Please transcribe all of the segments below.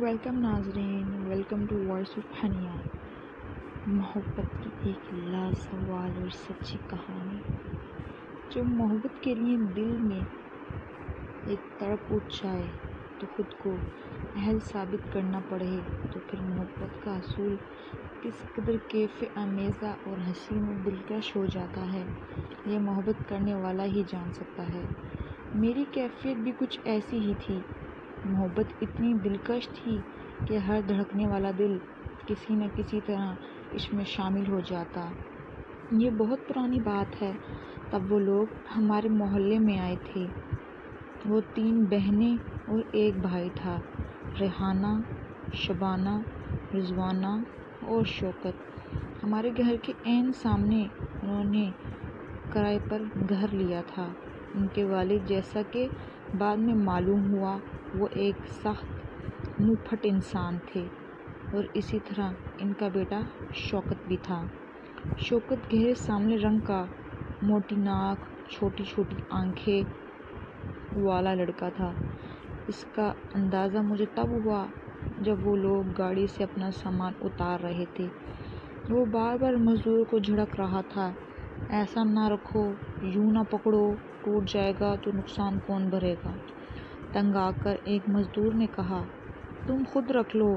Welcome ناظرین، welcome to voice of ہنیا۔ محبت کی ایک لاسوال اور سچی کہانی۔ جب محبت کے لیے دل میں ایک تڑپ اٹھ جائے تو خود کو اہل ثابت کرنا پڑے تو پھر محبت کا اصول کس قدر کیف آمیزہ اور حسین و دلکش ہو جاتا ہے، یہ محبت کرنے والا ہی جان سکتا ہے۔ میری کیفیت بھی کچھ ایسی ہی تھی۔ محبت اتنی دلکش تھی کہ ہر دھڑکنے والا دل کسی نہ کسی طرح اس میں شامل ہو جاتا۔ یہ بہت پرانی بات ہے۔ تب وہ لوگ ہمارے محلے میں آئے تھے۔ وہ 3 بہنیں اور ایک بھائی تھا، ریحانہ، شبانہ، رضوانہ اور شوکت۔ ہمارے گھر کے عین سامنے انہوں نے کرائے پر گھر لیا تھا۔ ان کے والد، جیسا کہ بعد میں معلوم ہوا، وہ ایک سخت منہ پھٹ انسان تھے، اور اسی طرح ان کا بیٹا شوکت بھی تھا۔ شوکت گہرے سامنے رنگ کا، موٹی ناک، چھوٹی چھوٹی آنکھیں والا لڑکا تھا۔ اس کا اندازہ مجھے تب ہوا جب وہ لوگ گاڑی سے اپنا سامان اتار رہے تھے۔ وہ بار بار مزدوروں کو جھڑک رہا تھا، ایسا نہ رکھو، یوں نہ پکڑو، ٹوٹ جائے گا تو نقصان کون بھرے گا۔ تنگ آ کر ایک مزدور نے کہا، تم خود رکھ لو،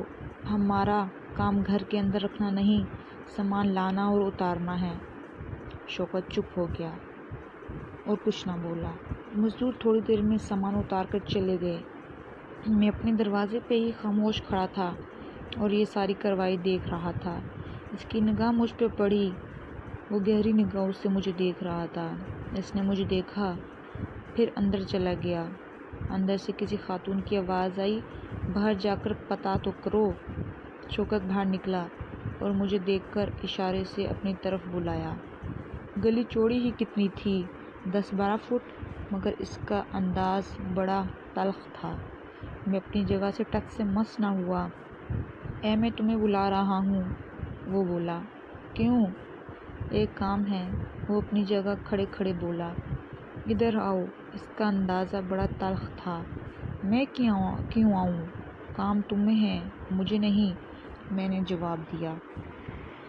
ہمارا کام گھر کے اندر رکھنا نہیں، سامان لانا اور اتارنا ہے۔ شوکت چپ ہو گیا اور کچھ نہ بولا۔ مزدور تھوڑی دیر میں سامان اتار کر چلے گئے۔ میں اپنے دروازے پہ ہی خاموش کھڑا تھا اور یہ ساری کارروائی دیکھ رہا تھا۔ اس کی نگاہ مجھ پہ پڑی، وہ گہری نگاہوں سے مجھے دیکھ رہا تھا۔ اس نے مجھے دیکھا، پھر اندر چلا گیا۔ اندر سے کسی خاتون کی آواز آئی، باہر جا کر پتہ تو کرو۔ شوکت باہر نکلا اور مجھے دیکھ کر اشارے سے اپنی طرف بلایا۔ گلی چوڑی ہی کتنی تھی، 10-12 فٹ، مگر اس کا انداز بڑا تلخ تھا۔ میں اپنی جگہ سے ٹک سے مس نہ ہوا۔ میں تمہیں بلا رہا ہوں، وہ بولا۔ کیوں؟ ایک کام ہے، وہ اپنی جگہ کھڑے کھڑے بولا۔ ادھر آؤ۔ اس کا اندازہ بڑا تلخ تھا۔ میں کیوں آؤں؟ کام تمہیں ہے، مجھے نہیں، میں نے جواب دیا۔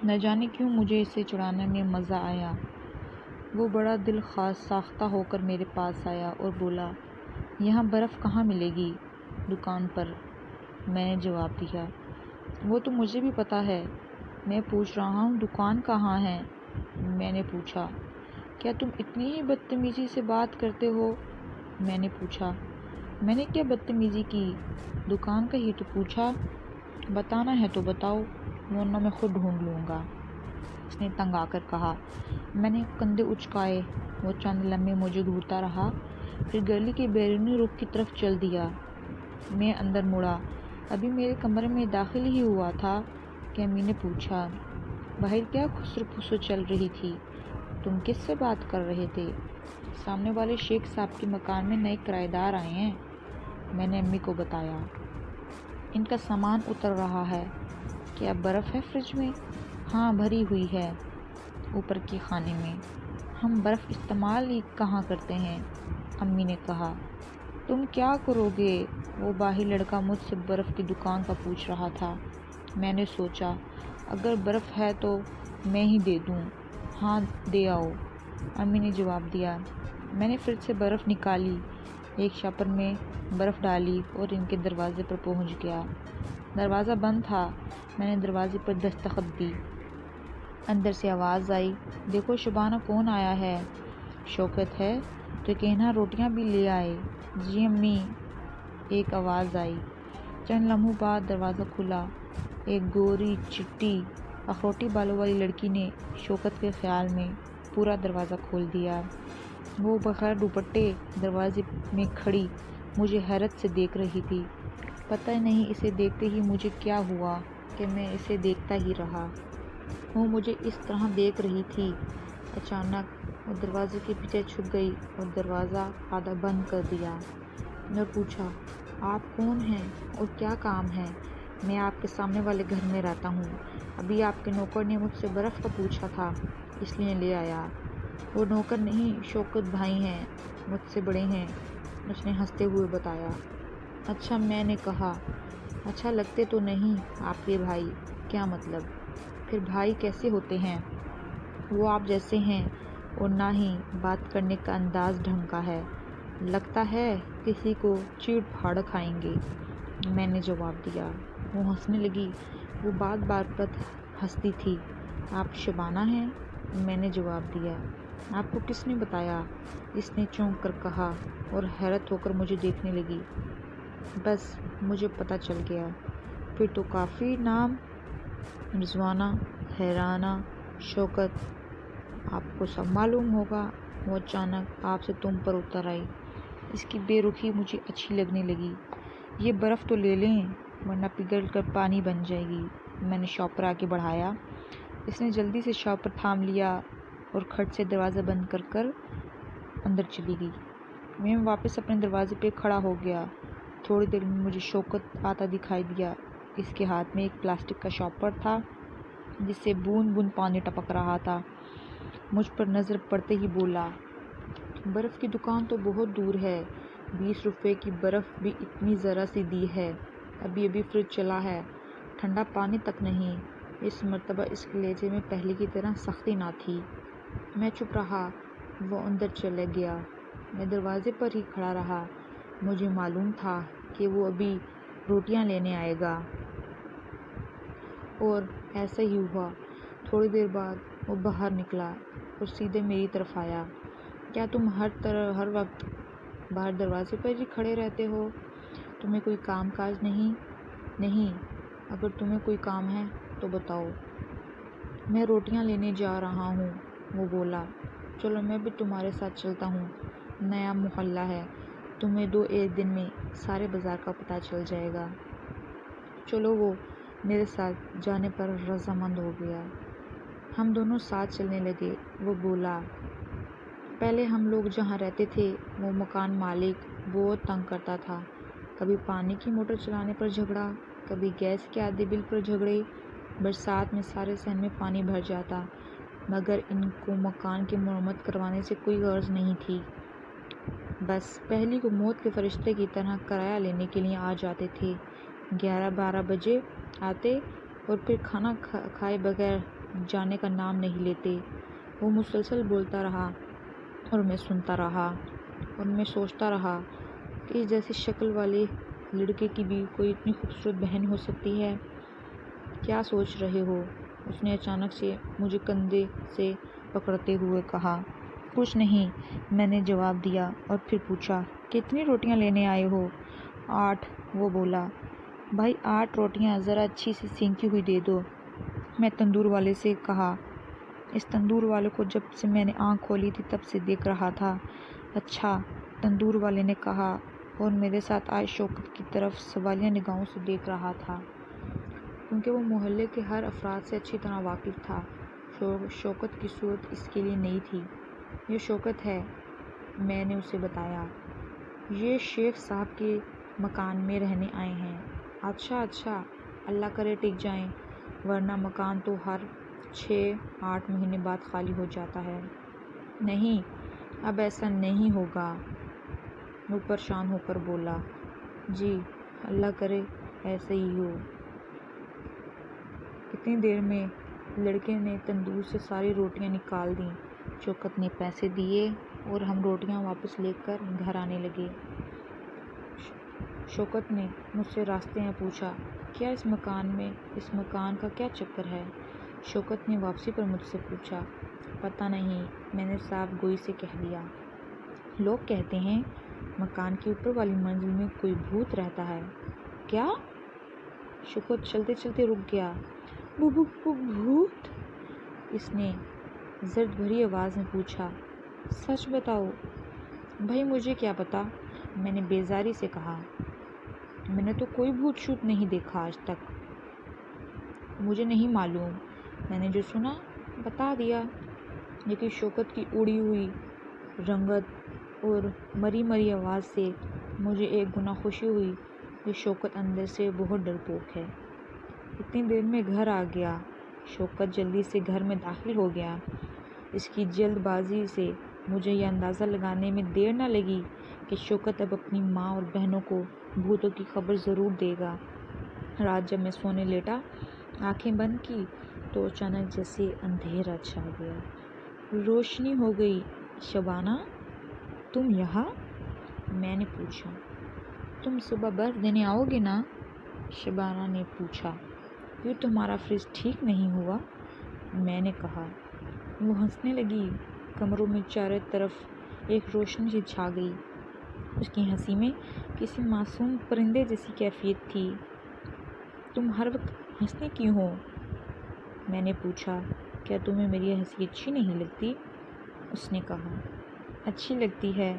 نہ جانے کیوں مجھے اسے چڑھانے میں مزہ آیا۔ وہ بڑا دل ساختہ ہو کر میرے پاس آیا اور بولا، یہاں برف کہاں ملے گی؟ دکان پر، میں نے جواب دیا۔ وہ تو مجھے بھی پتہ ہے، میں پوچھ رہا ہوں دکان کہاں ہے؟ میں نے پوچھا۔ کیا تم اتنی ہی بدتمیزی سے بات کرتے ہو؟ میں نے پوچھا۔ میں نے کیا بدتمیزی کی؟ دکان کا ہی تو پوچھا۔ بتانا ہے تو بتاؤ، ورنہ میں خود ڈھونڈ لوں گا، اس نے تنگ آ کر کہا۔ میں نے کندھے اچکائے۔ وہ چند لمحے مجھے گھورتا رہا، پھر گلی کے بیرونی رخ کی طرف چل دیا۔ میں اندر مڑا۔ ابھی میرے کمرے میں داخل ہی ہوا تھا کہ امی نے پوچھا، باہر کیا خسر پھسر چل رہی تھی؟ تم کس سے بات کر رہے تھے؟ سامنے والے شیخ صاحب کے مکان میں نئے کرایہ دار آئے ہیں، میں نے امی کو بتایا۔ ان کا سامان اتر رہا ہے۔ کیا برف ہے فریج میں؟ ہاں، بھری ہوئی ہے، اوپر کے خانے میں۔ ہم برف استعمال ہی کہاں کرتے ہیں، امی نے کہا۔ تم کیا کرو گے؟ وہ باہر لڑکا مجھ سے برف کی دکان کا پوچھ رہا تھا۔ میں نے سوچا، اگر برف ہے تو میں ہی دے دوں۔ ہاں، دے آؤ، امی نے جواب دیا۔ میں نے فریج سے برف نکالی، ایک شاپر میں برف ڈالی اور ان کے دروازے پر پہنچ گیا۔ دروازہ بند تھا۔ میں نے دروازے پر دستخط دی۔ اندر سے آواز آئی، دیکھو شبانہ کون آیا ہے؟ شوکت ہے تو کہنا روٹیاں بھی لے آئے۔ جی امی، ایک آواز آئی۔ چند لمحوں بعد دروازہ کھلا۔ ایک گوری چٹی اخروٹی بالوں والی لڑکی نے شوکت کے خیال میں پورا دروازہ کھول دیا۔ وہ بغیر دوپٹے دروازے میں کھڑی مجھے حیرت سے دیکھ رہی تھی۔ پتہ نہیں اسے دیکھتے ہی مجھے کیا ہوا کہ میں اسے دیکھتا ہی رہا۔ وہ مجھے اس طرح دیکھ رہی تھی۔ اچانک وہ دروازے کے پیچھے چھپ گئی اور دروازہ آدھا بند کر دیا۔ میں پوچھا، آپ کون ہیں اور کیا کام ہے؟ میں آپ کے سامنے والے گھر میں رہتا ہوں، ابھی آپ کے نوکر نے مجھ سے برف کا پوچھا تھا، اس لیے لے آیا۔ وہ نوکر نہیں، شوکت بھائی ہیں، مجھ سے بڑے ہیں، اس نے ہنستے ہوئے بتایا۔ اچھا، میں نے کہا، اچھا لگتے تو نہیں آپ کے بھائی۔ کیا مطلب؟ پھر بھائی کیسے ہوتے ہیں؟ وہ آپ جیسے ہیں اور نہ ہی بات کرنے کا انداز ڈھنگ کا ہے، لگتا ہے کسی کو چیڑ پھاڑ کھائیں گے۔ میں نے جواب دیا۔ وہ ہنسنے لگی۔ وہ بات بات پر ہنستی تھی۔ آپ شبانہ ہیں؟ میں نے جواب دیا۔ آپ کو کس نے بتایا؟ اس نے چونک کر کہا اور حیرت ہو کر مجھے دیکھنے لگی۔ بس مجھے پتہ چل گیا۔ پھر تو کافی نام، رضوانہ، حیرانہ، شوکت، آپ کو سب معلوم ہوگا۔ وہ اچانک آپ سے تم پر اتر آئی۔ اس کی بے رخی مجھے اچھی لگنے لگی۔ یہ برف تو لے لیں ورنہ پگھل کر پانی بن جائے گی۔ میں نے شاپر آگے بڑھایا۔ اس نے جلدی سے شاپر تھام لیا اور کھٹ سے دروازہ بند کر کر اندر چلی گئی۔ میں واپس اپنے دروازے پہ کھڑا ہو گیا۔ تھوڑی دیر میں مجھے شوکت آتا دکھائی دیا۔ اس کے ہاتھ میں ایک پلاسٹک کا شاپر تھا جس سے بوند بوند پانی ٹپک رہا تھا۔ مجھ پر نظر پڑتے ہی بولا، برف کی دکان تو بہت دور ہے، 20 روپے کی برف بھی اتنی ذرا سی دی ہے، ابھی ابھی فریج چلا ہے، ٹھنڈا پانی تک نہیں۔ اس مرتبہ اس کلیجے میں پہلے کی طرح سختی نہ تھی۔ میں چپ رہا۔ وہ اندر چلے گیا۔ میں دروازے پر ہی کھڑا رہا۔ مجھے معلوم تھا کہ وہ ابھی روٹیاں لینے آئے گا، اور ایسا ہی ہوا۔ تھوڑی دیر بعد وہ باہر نکلا اور سیدھے میری طرف آیا۔ کیا تم ہر وقت باہر دروازے پر ہی کھڑے رہتے ہو؟ تمہیں کوئی کام کاج نہیں؟ نہیں، اگر تمہیں کوئی کام ہے تو بتاؤ۔ میں روٹیاں لینے جا رہا ہوں، وہ بولا۔ چلو میں بھی تمہارے ساتھ چلتا ہوں، نیا محلہ ہے، تمہیں 2-1 دن میں سارے بازار کا پتہ چل جائے گا۔ چلو وہ میرے ساتھ جانے پر رضامند ہو گیا۔ ہم دونوں ساتھ چلنے لگے۔ وہ بولا، پہلے ہم لوگ جہاں رہتے تھے وہ مکان مالک بہت تنگ کرتا تھا، کبھی پانی کی موٹر چلانے پر جھگڑا، کبھی گیس کے آدھے بل پر جھگڑے، برسات میں سارے صحن میں پانی بھر جاتا، مگر ان کو مکان کی مرمت کروانے سے کوئی غرض نہیں تھی۔ بس پہلی کو موت کے فرشتے کی طرح کرایہ لینے کے لیے آ جاتے تھے، 11-12 بجے آتے اور پھر کھانا کھائے بغیر جانے کا نام نہیں لیتے۔ وہ مسلسل بولتا رہا اور میں سنتا رہا، اور میں سوچتا رہا کہ اس جیسی شکل والے لڑکے کی بھی کوئی اتنی خوبصورت بہن ہو سکتی ہے۔ کیا سوچ رہے ہو؟ اس نے اچانک سے مجھے کندھے سے پکڑتے ہوئے کہا۔ کچھ نہیں، میں نے جواب دیا اور پھر پوچھا، کتنی روٹیاں لینے آئے ہو؟ 8، وہ بولا۔ بھائی 8 روٹیاں ذرا اچھی سی سینکی ہوئی دے دو، میں تندور والے سے کہا۔ اس تندور والے کو جب سے میں نے آنکھ کھولی تھی تب سے دیکھ رہا تھا۔ اچھا، تندور والے نے کہا اور میرے ساتھ آئے شوکت کی طرف سوالیہ نگاہوں سے دیکھ رہا تھا، کیونکہ وہ محلے کے ہر افراد سے اچھی طرح واقف تھا۔ شوکت کی صورت اس کے لیے نئی تھی۔ یہ شوکت ہے، میں نے اسے بتایا۔ یہ شیخ صاحب کے مکان میں رہنے آئے ہیں۔ اچھا، اللہ کرے ٹک جائیں، ورنہ مکان تو ہر 6-8 مہینے بعد خالی ہو جاتا ہے۔ نہیں، اب ایسا نہیں ہوگا، وہ پریشان ہو کر بولا۔ جی، اللہ کرے ایسے ہی ہو۔ اتنی دیر میں لڑکے نے تندور سے ساری روٹیاں نکال دیں۔ شوکت نے پیسے دیے اور ہم روٹیاں واپس لے کر گھر آنے لگے۔ شوکت نے مجھ سے راستے میں پوچھا، کیا اس مکان کا کیا چکر ہے؟ شوکت نے واپسی پر مجھ سے پوچھا۔ پتہ نہیں، میں نے صاف گوئی سے کہہ دیا۔ لوگ کہتے ہیں مکان کی اوپر والی منزل میں کوئی بھوت رہتا ہے۔ کیا؟ شوکت چلتے چلتے رک گیا۔ بھوت؟ اس نے زرد بھری آواز میں پوچھا۔ سچ بتاؤ۔ بھائی مجھے کیا پتا، میں نے بیزاری سے کہا۔ میں نے تو کوئی بھوت شوت نہیں دیکھا آج تک، مجھے نہیں معلوم، میں نے جو سنا بتا دیا۔ لیکن شوکت کی اڑی ہوئی رنگت اور مری مری آواز سے مجھے ایک گنا خوشی ہوئی کہ شوکت اندر سے بہت ڈرپوک ہے۔ اتنی دیر میں گھر آ گیا۔ شوکت جلدی سے گھر میں داخل ہو گیا۔ اس کی جلد بازی سے مجھے یہ اندازہ لگانے میں دیر نہ لگی کہ شوکت اب اپنی ماں اور بہنوں کو بھوتوں کی خبر ضرور دے گا۔ رات جب میں سونے لیٹا، آنکھیں بند کی تو اچانک جیسے اندھیرا چھا گیا، روشنی ہو گئی۔ شبانہ، تم یہاں؟ میں نے پوچھا۔ تم صبح برف دینے آؤ گے نا؟ شبانہ نے پوچھا۔ کیوں تمہارا فریج ٹھیک نہیں ہوا؟ میں نے کہا۔ وہ ہنسنے لگی۔ کمروں میں چاروں طرف ایک روشنی سی چھا گئی۔ اس کی ہنسی میں کسی معصوم پرندے جیسی کیفیت تھی۔ تم ہر وقت ہنستی کیوں ہو؟ میں نے پوچھا۔ کیا تمہیں میری ہنسی اچھی نہیں لگتی؟ اس نے کہا۔ اچھی لگتی ہے،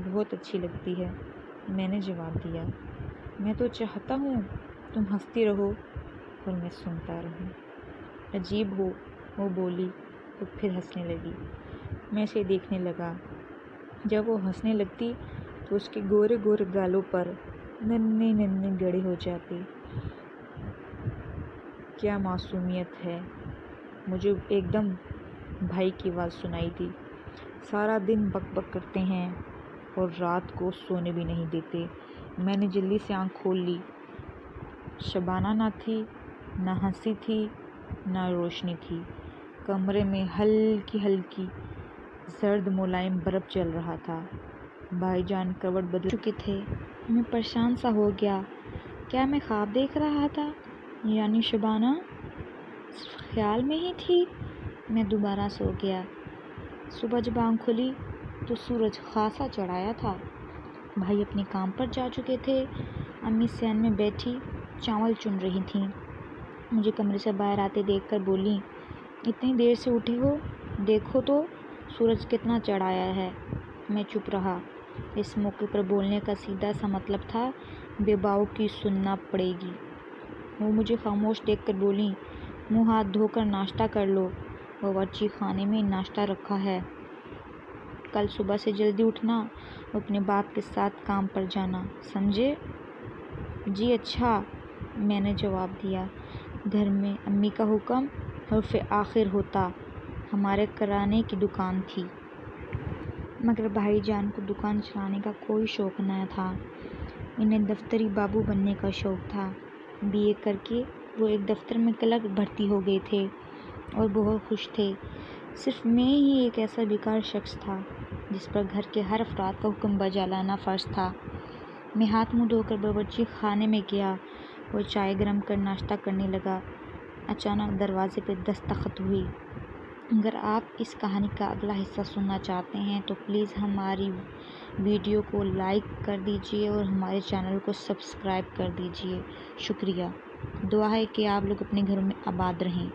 بہت اچھی لگتی ہے، میں نے جواب دیا۔ میں تو چاہتا ہوں تم ہنستی رہو اور میں سنتا رہوں۔ عجیب ہو، وہ بولی تو پھر ہنسنے لگی۔ میں اسے دیکھنے لگا۔ جب وہ ہنسنے لگتی تو اس کے گورے گورے گالوں پر ننھے ننھے گڑھے ہو جاتے۔ کیا معصومیت ہے! مجھے ایک دم بھائی کی آواز سنائی دی۔ سارا دن بک بک کرتے ہیں اور رات کو سونے بھی نہیں دیتے۔ میں نے جلدی سے آنکھ کھول لی۔ شبانہ نہ تھی، نہ ہنسی تھی، نہ روشنی تھی۔ کمرے میں ہلکی ہلکی زرد ملائم برف چل رہا تھا۔ بھائی جان کروٹ بدل چکے تھے۔ میں پریشان سا ہو گیا۔ کیا میں خواب دیکھ رہا تھا؟ یعنی شبانہ صرف خیال میں ہی تھی؟ میں دوبارہ سو گیا۔ صبح جب آنکھ کھلی تو سورج خاصا چڑھایا تھا۔ بھائی اپنے کام پر جا چکے تھے۔ امی سین میں بیٹھی چاول چن رہی تھیں۔ مجھے کمرے سے باہر آتے دیکھ کر بولیں، اتنی دیر سے اٹھے ہو؟ دیکھو تو سورج کتنا چڑھایا ہے۔ میں چپ رہا۔ اس موقع پر بولنے کا سیدھا سا مطلب تھا، بے باؤ کی سننا پڑے گی۔ وہ مجھے خاموش دیکھ کر بولیں، منہ ہاتھ دھو کر ناشتہ کر لو، باورچی خانے میں ناشتہ رکھا ہے۔ کل صبح سے جلدی اٹھنا اور اپنے باپ کے ساتھ کام پر جانا، سمجھے؟ جی اچھا، میں نے جواب دیا۔ گھر میں امی کا حکم حرف آخر ہوتا۔ ہمارے کرانے کی دکان تھی، مگر بھائی جان کو دکان چلانے کا کوئی شوق نہ تھا۔ انہیں دفتری بابو بننے کا شوق تھا۔ BA کر کے وہ ایک دفتر میں کلرک بھرتی ہو گئے تھے اور بہت خوش تھے۔ صرف میں ہی ایک ایسا بیکار شخص تھا جس پر گھر کے ہر افراد کا حکم بجا لانا فرض تھا۔ میں ہاتھ منہ دھو کر باورچی خانے میں گیا اور چائے گرم کر ناشتہ کرنے لگا۔ اچانک دروازے پہ دستخط ہوئی۔ اگر آپ اس کہانی کا اگلا حصہ سننا چاہتے ہیں تو پلیز ہماری ویڈیو کو لائک کر دیجیے اور ہمارے چینل کو سبسکرائب کر دیجیے۔ شکریہ۔ دعا ہے کہ آپ لوگ اپنے گھروں میں آباد رہیں۔